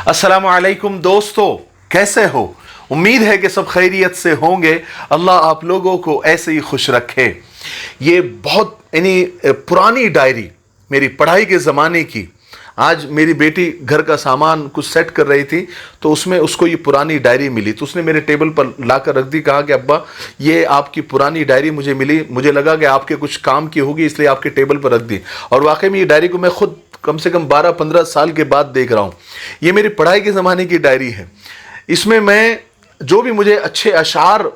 अस्सलामु अलैकुम दोस्तों, कैसे हो? उम्मीद है कि सब खैरियत से होंगे। अल्लाह आप लोगों को ऐसे ही खुश रखे। ये बहुत पुरानी डायरी, मेरी पढ़ाई के ज़माने की। आज मेरी बेटी घर का सामान कुछ सेट कर रही थी तो उसमें उसको ये पुरानी डायरी मिली, तो उसने मेरे टेबल पर लाकर रख दी। कहा कि अब्बा ये आपकी पुरानी डायरी मुझे मिली, मुझे लगा कि आपके कुछ काम की होगी इसलिए आपके टेबल पर रख दी। और वाकई में ये डायरी को मैं खुद कम से कम 12-15 साल के बाद देख रहा हूँ। ये मेरी पढ़ाई के ज़माने की डायरी है। इसमें मैं जो भी मुझे अच्छे अशार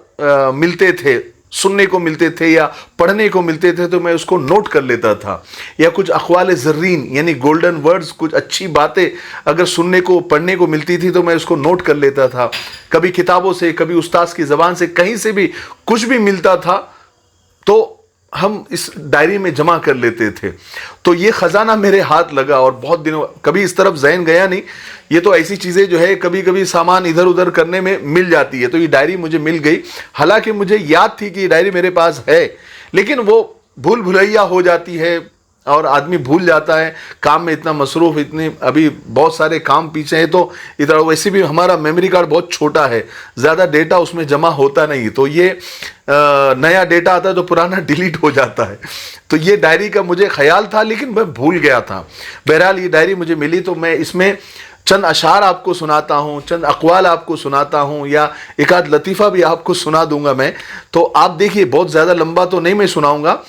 मिलते थे, सुनने को मिलते थे या पढ़ने को मिलते थे, तो मैं उसको नोट कर लेता था। या कुछ अक़वाल ज़र्रीन यानी गोल्डन वर्ड्स, कुछ अच्छी बातें अगर सुनने को पढ़ने को मिलती थी तो मैं उसको नोट कर लेता था। कभी किताबों से, कभी उस्ताद की ज़बान से, कहीं से भी कुछ भी मिलता था तो हम इस डायरी में जमा कर लेते थे। तो ये ख़जाना मेरे हाथ लगा और बहुत दिनों कभी इस तरफ ज़हन गया नहीं। ये तो ऐसी चीज़ें जो है कभी कभी सामान इधर उधर करने में मिल जाती है, तो ये डायरी मुझे मिल गई। हालांकि मुझे याद थी कि ये डायरी मेरे पास है, लेकिन वो भूल भुलैया हो जाती है और आदमी भूल जाता है। काम में इतना मसरूफ़, इतने अभी बहुत सारे काम पीछे हैं, तो इधर वैसे भी हमारा मेमोरी कार्ड बहुत छोटा है, ज़्यादा डेटा उसमें जमा होता नहीं। तो ये नया डेटा आता है तो पुराना डिलीट हो जाता है। तो ये डायरी का मुझे ख्याल था लेकिन मैं भूल गया था। बहरहाल ये डायरी मुझे मिली तो मैं इसमें चंद अशार आपको सुनाता हूँ, चंद अक़वाल आपको सुनाता हूँ, या एक आध लतीफ़ा भी आपको सुना दूंगा मैं। तो आप देखिए, बहुत ज़्यादा लंबा तो नहीं मैं सुनाऊंगा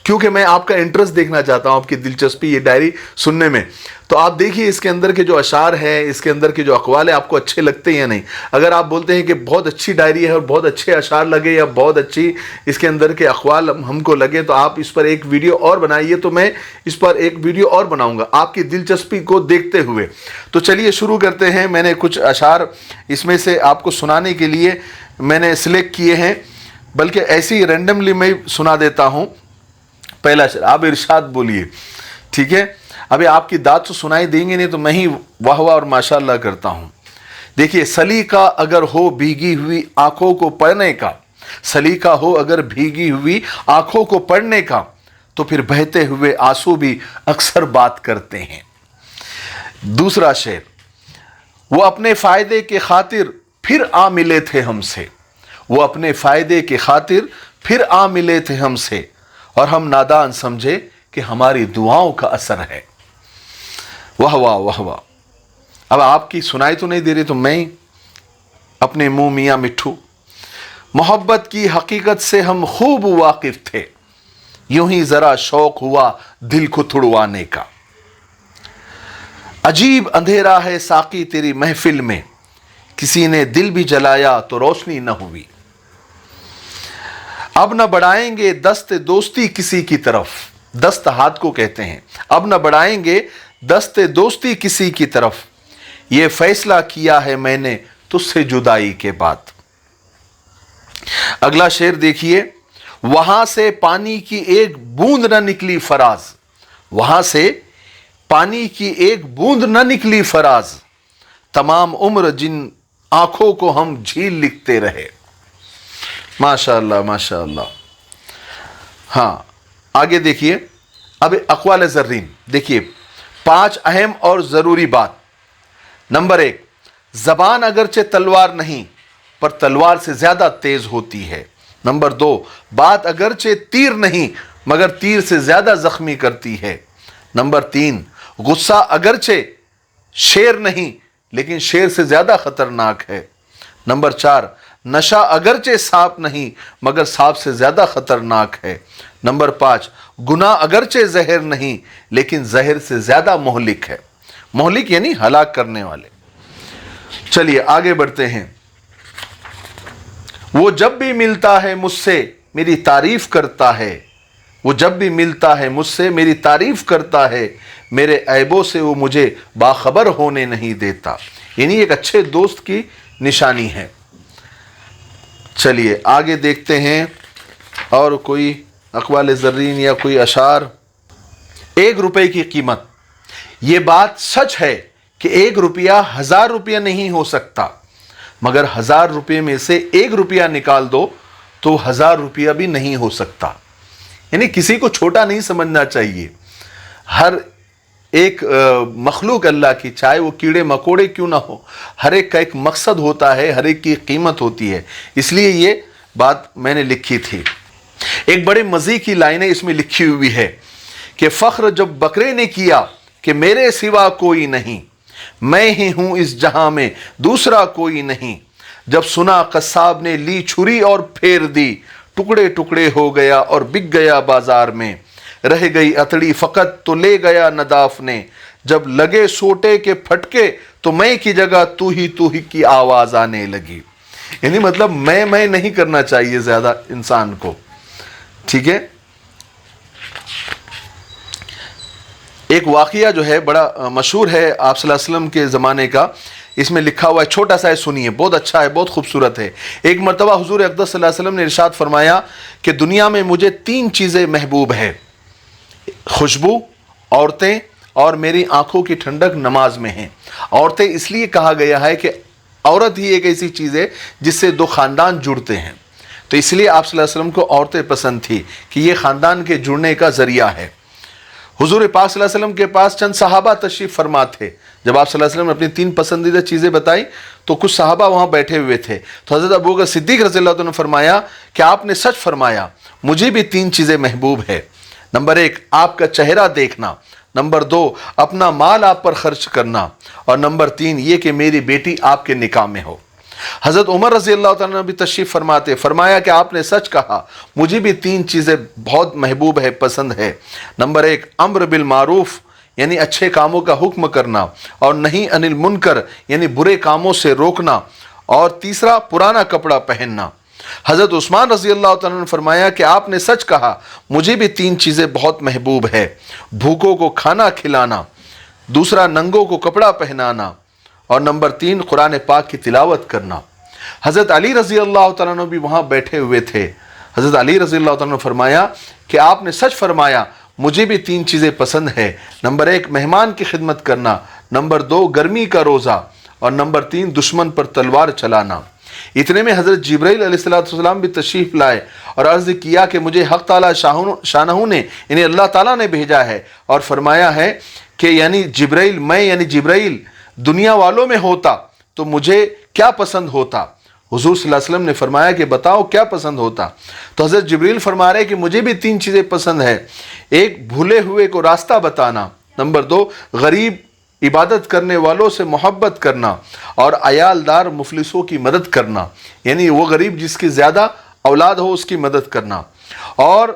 क्योंकि मैं आपका इंटरेस्ट देखना चाहता हूं, आपकी दिलचस्पी ये डायरी सुनने में। तो आप देखिए इसके अंदर के जो अशार है, इसके अंदर के जो अक़वाल है, आपको अच्छे लगते हैं या नहीं। अगर आप बोलते हैं कि बहुत अच्छी डायरी है और बहुत अच्छे अशार लगे या बहुत अच्छी इसके अंदर के अक़वाल हमको लगे, तो आप इस पर एक वीडियो और बनाइए। तो मैं इस पर एक वीडियो और बनाऊंगा आपकी दिलचस्पी को देखते हुए। तो चलिए शुरू करते हैं। मैंने कुछ अशार इसमें से आपको सुनाने के लिए मैंने सिलेक्ट किए हैं, बल्कि ऐसे ही रैंडमली मैं सुना देता हूँ। पहला शेर, आप इरशाद बोलिए, ठीक है? अभी आपकी दाद तो सुनाई देंगे नहीं तो मैं ही वाह वाह और माशाअल्लाह करता हूं। देखिए, सलीका अगर हो भीगी हुई आंखों को पढ़ने का, सलीका हो अगर भीगी हुई आंखों को पढ़ने का, तो फिर बहते हुए आंसू भी अक्सर बात करते हैं। दूसरा शेर, वो अपने फायदे के खातिर फिर आ मिले थे हमसे, वो अपने फायदे के खातिर फिर आ मिले थे हमसे, और हम नादान समझे कि हमारी दुआओं का असर है। वाह वाह वाह वाह। अब आपकी सुनाई तो नहीं दे रही तो मैं अपने मुंह मियाँ मिट्ठू। मोहब्बत की हकीकत से हम खूब वाकिफ थे, यूं ही जरा शौक हुआ दिल को तुड़वाने का। अजीब अंधेरा है साकी तेरी महफिल में, किसी ने दिल भी जलाया तो रोशनी न हुई। अब न बढ़ाएंगे दस्त दोस्ती किसी की तरफ, दस्त हाथ को कहते हैं। अब न बढ़ाएंगे दस्त दोस्ती किसी की तरफ, ये फैसला किया है मैंने तुझसे जुदाई के बाद। अगला शेर देखिए, वहां से पानी की एक बूंद न निकली फराज, वहां से पानी की एक बूंद न निकली फराज, तमाम उम्र जिन आंखों को हम झील लिखते रहे। माशाअल्लाह माशाअल्लाह। हाँ, आगे देखिए। अब अक़वाल ज़र्रीन देखिए, 5 अहम और ज़रूरी बात। नंबर 1, ज़बान अगरचे तलवार नहीं पर तलवार से ज़्यादा तेज़ होती है। नंबर 2, बात अगरचे तीर नहीं मगर तीर से ज़्यादा ज़ख्मी करती है। नंबर 3, गुस्सा अगरचे शेर नहीं लेकिन शेर से ज़्यादा ख़तरनाक है। नंबर 4, नशा अगरचे सांप नहीं मगर सांप से ज्यादा खतरनाक है। नंबर 5, गुनाह अगरचे जहर नहीं लेकिन जहर से ज्यादा मोहलिक है। मोहलिक यानी हलाक करने वाले। चलिए आगे बढ़ते हैं। वो जब भी मिलता है मुझसे मेरी तारीफ करता है, वो जब भी मिलता है मुझसे मेरी तारीफ करता है, मेरे ऐबों से वो मुझे बाखबर होने नहीं देता। यानी एक अच्छे दोस्त की निशानी है। चलिए आगे देखते हैं और कोई अक़वाल ज़र्रीन या कोई अशार। 1 रुपए की कीमत। ये बात सच है कि 1 रुपया 1000 रुपया नहीं हो सकता, मगर 1000 रुपये में से 1 रुपया निकाल दो तो 1000 रुपया भी नहीं हो सकता। यानी किसी को छोटा नहीं समझना चाहिए। हर ایک مخلوق اللہ کی، چاہے وہ کیڑے مکوڑے کیوں نہ ہو، ہر ایک کا ایک مقصد ہوتا ہے، ہر ایک کی قیمت ہوتی ہے، اس لیے یہ بات میں نے لکھی تھی۔ ایک بڑے مزے کی لائنیں اس میں لکھی ہوئی ہے کہ فخر جب بکرے نے کیا کہ میرے سوا کوئی نہیں، میں ہی ہوں اس جہاں میں دوسرا کوئی نہیں، جب سنا قصاب نے لی چھری اور پھیر دی، ٹکڑے ٹکڑے ہو گیا اور بک گیا بازار میں، رہ گئی اتڑی فقط تو لے گیا نداف نے، جب لگے سوٹے کے پھٹکے تو میں کی جگہ تو ہی کی آواز آنے لگی۔ یعنی مطلب میں نہیں کرنا چاہیے زیادہ انسان کو، ٹھیک ہے۔ ایک واقعہ جو ہے بڑا مشہور ہے آپ صلی اللہ علیہ وسلم کے زمانے کا، اس میں لکھا ہوا ہے، چھوٹا سا ہے، سنیے، بہت اچھا ہے، بہت خوبصورت ہے۔ ایک مرتبہ حضور اقدس صلی اللہ علیہ وسلم نے ارشاد فرمایا کہ دنیا میں مجھے 3 چیزیں محبوب ہے، خوشبو، عورتیں اور میری آنکھوں کی ٹھنڈک نماز میں ہیں۔ عورتیں اس لیے کہا گیا ہے کہ عورت ہی ایک ایسی چیز ہے جس سے 2 خاندان جڑتے ہیں، تو اس لیے آپ صلی اللہ علیہ وسلم کو عورتیں پسند تھی کہ یہ خاندان کے جڑنے کا ذریعہ ہے۔ حضور پاک صلی اللہ علیہ وسلم کے پاس چند صحابہ تشریف فرما تھے، جب آپ صلی اللہ علیہ وسلم نے اپنی 3 پسندیدہ چیزیں بتائی تو کچھ صحابہ وہاں بیٹھے ہوئے تھے، تو حضرت ابوبکر صدیق رضی اللہ عنہ نے فرمایا کہ آپ نے سچ فرمایا، مجھے بھی 3 چیزیں محبوب ہے۔ نمبر 1 آپ کا چہرہ دیکھنا، نمبر 2 اپنا مال آپ پر خرچ کرنا، اور نمبر 3 یہ کہ میری بیٹی آپ کے نکاح میں ہو۔ حضرت عمر رضی اللہ تعالیٰ نے بھی تشریف فرماتے، فرمایا کہ آپ نے سچ کہا، مجھے بھی 3 چیزیں بہت محبوب ہے، پسند ہے۔ نمبر 1 امر بالمعروف یعنی اچھے کاموں کا حکم کرنا، اور نہیں عن المنکر یعنی برے کاموں سے روکنا، اور تیسرا پرانا کپڑا پہننا۔ حضرت عثمان رضی اللہ تعالیٰ نے فرمایا کہ آپ نے سچ کہا، مجھے بھی 3 چیزیں بہت محبوب ہے، بھوکوں کو کھانا کھلانا، دوسرا ننگوں کو کپڑا پہنانا، اور نمبر 3 قرآن پاک کی تلاوت کرنا۔ حضرت علی رضی اللہ تعالیٰ عنہ بھی وہاں بیٹھے ہوئے تھے۔ حضرت علی رضی اللہ تعالیٰ عنہ نے فرمایا کہ آپ نے سچ فرمایا، مجھے بھی 3 چیزیں پسند ہے، نمبر 1 مہمان کی خدمت کرنا، نمبر 2 گرمی کا روزہ، اور نمبر 3 دشمن پر تلوار چلانا۔ اتنے میں حضرت جبرائیل علیہ السلام بھی تشریف لائے اور عرض کیا کہ مجھے حق تعالیٰ شانہ نے یعنی اللہ تعالیٰ نے بھیجا ہے، اور فرمایا ہے کہ یعنی جبرائیل، میں یعنی جبرائیل دنیا والوں میں ہوتا تو مجھے کیا پسند ہوتا۔ حضور صلی اللہ علیہ وسلم نے فرمایا کہ بتاؤ کیا پسند ہوتا، تو حضرت جبرائیل فرما رہے کہ مجھے بھی 3 چیزیں پسند ہے، 1 بھولے ہوئے کو راستہ بتانا، نمبر 2 غریب عبادت کرنے والوں سے محبت کرنا، اور عیالدار مفلسوں کی مدد کرنا، یعنی وہ غریب جس کی زیادہ اولاد ہو اس کی مدد کرنا، اور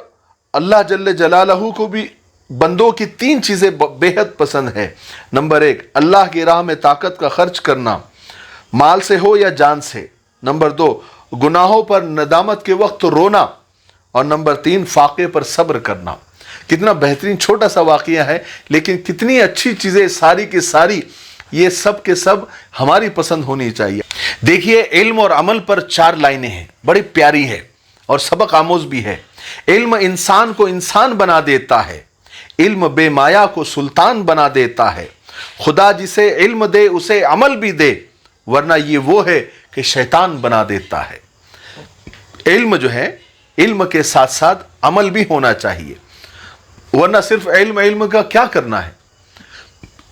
اللہ جل جلالہ کو بھی بندوں کی 3 چیزیں بے حد پسند ہے۔ نمبر 1 اللہ کی راہ میں طاقت کا خرچ کرنا، مال سے ہو یا جان سے، نمبر 2 گناہوں پر ندامت کے وقت رونا، اور نمبر 3 فاقے پر صبر کرنا۔ کتنا بہترین چھوٹا سا واقعہ ہے، لیکن کتنی اچھی چیزیں ساری کی ساری، یہ سب کے سب ہماری پسند ہونی چاہیے۔ دیکھیے علم اور عمل پر 4 لائنیں ہیں، بڑی پیاری ہے اور سبق آموز بھی ہے۔ علم انسان کو انسان بنا دیتا ہے، علم بے مایا کو سلطان بنا دیتا ہے، خدا جسے علم دے اسے عمل بھی دے، ورنہ یہ وہ ہے کہ شیطان بنا دیتا ہے۔ علم جو ہے، علم کے ساتھ ساتھ عمل بھی ہونا چاہیے، ورنہ صرف علم کا کیا کرنا ہے؟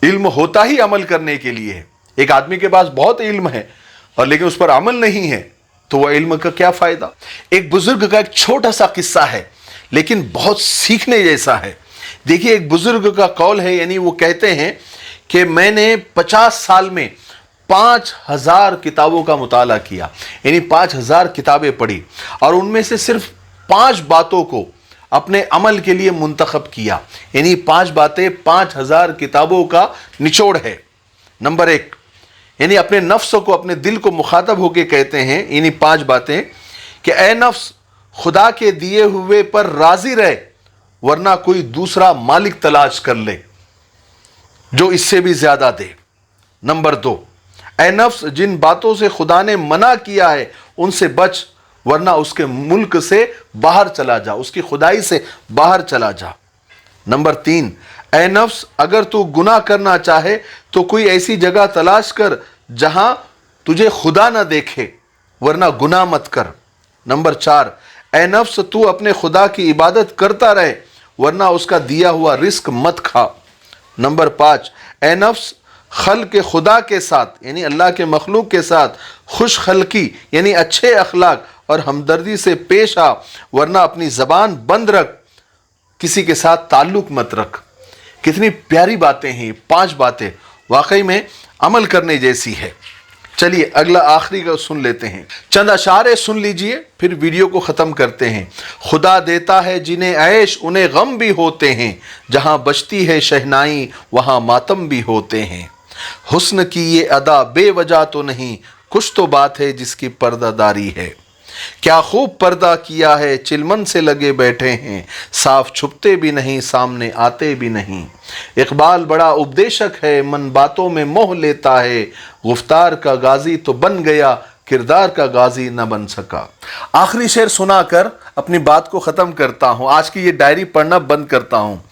علم ہوتا ہی عمل کرنے کے لیے ہے۔ ایک آدمی کے پاس بہت علم ہے اور لیکن اس پر عمل نہیں ہے تو وہ علم کا کیا فائدہ؟ ایک بزرگ کا ایک چھوٹا سا قصہ ہے لیکن بہت سیکھنے جیسا ہے۔ دیکھیے ایک بزرگ کا قول ہے، یعنی وہ کہتے ہیں کہ میں نے 50 سال میں 5000 کتابوں کا مطالعہ کیا، یعنی 5000 کتابیں پڑھی، اور ان میں سے صرف 5 باتوں کو اپنے عمل کے لیے منتخب کیا، یعنی 5 باتیں 5000 کتابوں کا نچوڑ ہے۔ نمبر 1 یعنی اپنے نفس کو، اپنے دل کو مخاطب ہو کے کہتے ہیں، یعنی 5 باتیں کہ اے نفس خدا کے دیے ہوئے پر راضی رہے، ورنہ کوئی دوسرا مالک تلاش کر لے جو اس سے بھی زیادہ دے۔ نمبر 2 اے نفس جن باتوں سے خدا نے منع کیا ہے ان سے بچ، ورنہ اس کے ملک سے باہر چلا جا، اس کی خدائی سے باہر چلا جا۔ نمبر 3 اے نفس اگر تو گناہ کرنا چاہے تو کوئی ایسی جگہ تلاش کر جہاں تجھے خدا نہ دیکھے، ورنہ گناہ مت کر۔ نمبر 4 اے نفس تو اپنے خدا کی عبادت کرتا رہے، ورنہ اس کا دیا ہوا رزق مت کھا۔ नंबर 5, ए नफ्स खल्क खुदा के साथ यानी अल्लाह के मखलूक के साथ खुश खल्की यानी अच्छे अखलाक और हमदर्दी से पेश आ, वरना अपनी ज़बान बंद रख, किसी के साथ ताल्लुक़ मत रख। कितनी प्यारी बातें हैं, 5 बातें वाकई में अमल करने जैसी है। चलिए अगला आखिरी का सुन लेते हैं, चंद अशारे सुन लीजिए फिर वीडियो को ख़त्म करते हैं। खुदा देता है जिन्हें ऐश उन्हें गम भी होते हैं, जहाँ बजती है शहनाई वहाँ मातम भी होते हैं। हुस्न की ये अदा बेवजह तो नहीं, कुछ तो बात है जिसकी पर्दादारी है। क्या खूब पर्दा किया है चिलमन से लगे बैठे हैं, साफ छुपते भी नहीं सामने आते भी नहीं। इकबाल बड़ा उपदेशक है मन बातों में मोह लेता है, गुफ्तार का गाजी तो बन गया किरदार का गाजी न बन सका। आखिरी शेर सुनाकर अपनी बात को ख़त्म करता हूँ, आज की ये डायरी पढ़ना बंद करता हूँ।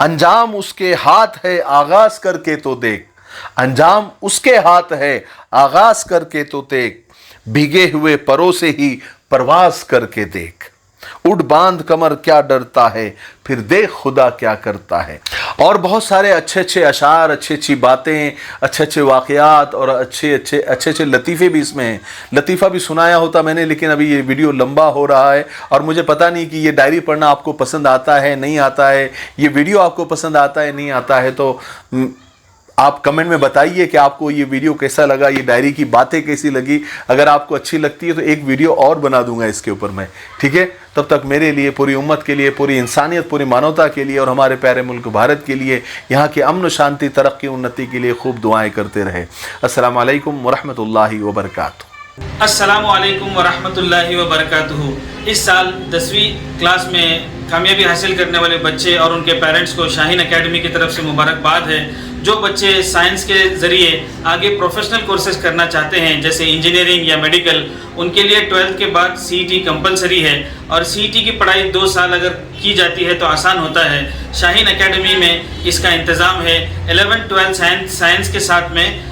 अंजाम उसके हाथ है आगाज़ करके तो देख, अंजाम उसके हाथ है आगाज़ करके तो देख, भीगे हुए परों से ही परवाज करके देख। उड़ बांध कमर क्या डरता है, फिर देख खुदा क्या करता है। और बहुत सारे अच्छे अच्छे अशार, अच्छी अच्छी बातें, अच्छे अच्छे वाक़यात और अच्छे अच्छे लतीफ़े भी इसमें हैं। लतीफ़ा भी सुनाया होता मैंने, लेकिन अभी ये वीडियो लंबा हो रहा है और मुझे पता नहीं कि ये डायरी पढ़ना आपको पसंद आता है नहीं आता है, ये वीडियो आपको पसंद आता है नहीं आता है। तो आप कमेंट में बताइए कि आपको ये वीडियो कैसा लगा, ये डायरी की बातें कैसी लगी। अगर आपको अच्छी लगती है तो एक वीडियो और बना दूंगा इसके ऊपर मैं, ठीक है। तब तक मेरे लिए, पूरी उम्मत के लिए, पूरी इंसानियत, पूरी मानवता के लिए और हमारे प्यारे मुल्क भारत के लिए, यहाँ के अमन शांति, तरक्की, उन्नति के लिए खूब दुआएं करते रहे। अस्सलामु अलैकुम वरहमतुल्लाहि वबरकातुहू। अस्सलामु अलैकुम वरहमतुल्लाहि वबरकातुहू। इस साल 10वीं क्लास में कामयाबी हासिल करने वाले बच्चे और उनके पेरेंट्स को शाहीन एकेडमी की तरफ से मुबारकबाद है। जो बच्चे साइंस के ज़रिए आगे प्रोफेशनल कोर्सेज करना चाहते हैं जैसे इंजीनियरिंग या मेडिकल, उनके लिए 12th के बाद CET कंपलसरी है और CET की पढ़ाई 2 साल अगर की जाती है तो आसान होता है। शाहीन एकेडमी में इसका इंतज़ाम है। 11th 12th साइंस के साथ में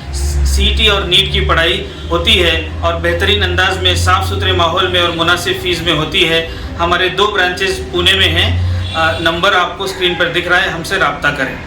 CET और नीट की पढ़ाई होती है और बेहतरीन अंदाज में, साफ़ सुथरे माहौल में और मुनासिब फ़ीस में होती है। हमारे 2 ब्रांचेस पुणे में हैं। नंबर आपको स्क्रीन पर दिख रहा है, हमसे रब्ता करें।